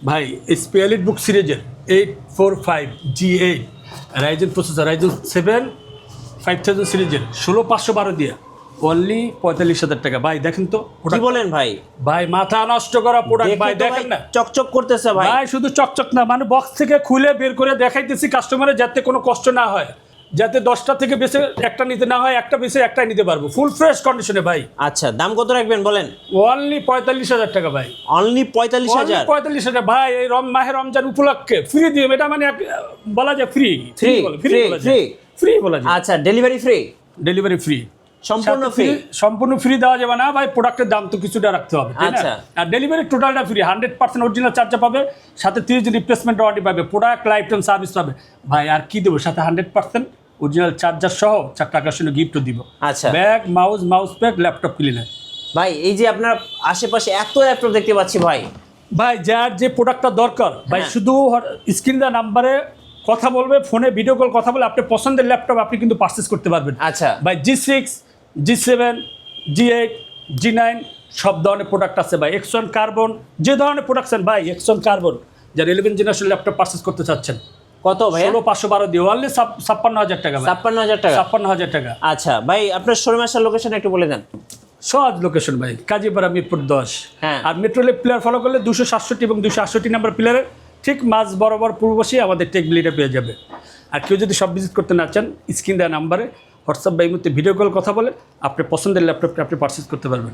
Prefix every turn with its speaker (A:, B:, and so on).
A: ভাই স্পেয়ালিট বুক সিরিজের 845G8 Ryzen processor Ryzen 7 5000 সিরিজের 16512 দিয়ে অনলি 45,000 টাকা। ভাই দেখেন তো
B: কি বলেন ভাই?
A: ভাই মাথা নষ্ট করা প্রোডাক্ট ভাই, দেখেন না
B: চকচক করতেছে ভাই।
A: ভাই শুধু চকচক না, মানে বক্স থেকে খুলে বের করে দেখাইতেছি কাস্টমারের, যাতে কোনো কষ্ট না হয়, যাতে 10টা থেকে বেশি একটা নিতে না হয়, একটা বেশি একটাই নিতে পারবো ফুল ফ্রেশ কন্ডিশনে ভাই।
B: আচ্ছা, দাম কত রাখবেন বলেন?
A: অনলি 45,000 টাকা ভাই।
B: অনলি 45,000?
A: 45,000 ভাই। এই মাহে রমজান উপলক্ষে ফ্রি দিয়ে, এটা মানে বলা যায় ফ্রি
B: ফ্রি
A: ফ্রি বলা যায়।
B: আচ্ছা, ডেলিভারি ফ্রি?
A: ডেলিভারি ফ্রি,
B: সম্পূর্ণ ফ্রি?
A: সম্পূর্ণ ফ্রি দেওয়া যাবে না ভাই, প্রোডাক্টের দাম তো কিছুটা রাখতে হবে, তাই না?
B: আচ্ছা।
A: আর ডেলিভারি টোটালটা ফ্রি, 100% অরিজিনাল চার্জার পাবে, সাথে 30 দিন রিপ্লেসমেন্ট ওয়ারেন্টি পাবে, প্রোডাক্ট লাইফ টাইম সার্ভিস পাবে ভাই। আর কি দেবো সাথে? 100% অরিজিনাল চার্জার সহ 4 টাকার জন্য গিফটও দিব।
B: আচ্ছা,
A: bag, mouse pad, laptop cleaner.
B: ভাই এই যে আপনার আশেপাশে এত ল্যাপটপ দেখতে পাচ্ছি ভাই,
A: ভাই যার যে প্রোডাক্টটা দরকার ভাই, শুধু স্ক্রিন দেওয়া নাম্বারে কথা বলবে, ফোনে ভিডিও কল কথা বলে আপনি পছন্দের ল্যাপটপ আপনি কিন্তু পারচেজ করতে পারবেন।
B: আচ্ছা
A: ভাই G6, G7, G8, G9 সব ধরনের প্রোডাক্ট আছে ভাই। X1 কার্বন, যে ধরনের প্রোডাকশন ভাই, X1 কার্বন যার 11 জেনারেশন ল্যাপটপ পারচেজ করতে চাচ্ছেন,
B: কত ভাই?
A: 16512 দিয়ে অনলি 56,000 টাকা।
B: 56,000 টাকা?
A: 56,000 টাকা।
B: আচ্ছা ভাই, আপনার শোরুম আসার লোকেশন একটু বলে দেন।
A: সহজ লোকেশন ভাই, কাজীপাড়া মিরপুর 10।
B: হ্যাঁ।
A: আর মেট্রো রেল প্লেয়ার ফলো করলে 267 এবং 268 নাম্বার প্লেয়ারের ঠিক মাঝ বরাবর পূর্ববশী আমাদের টেক বিলিটা পেয়ে যাবে। আর কেউ যদি সব ভিজিট করতে না চান, স্ক্রিন দেওয়া নাম্বারে হোয়াটসঅ্যাপ বা এই মুহূর্তে ভিডিও কল কথা বলে আপনি পছন্দের ল্যাপটপটা আপনি পারচেজ করতে পারবেন।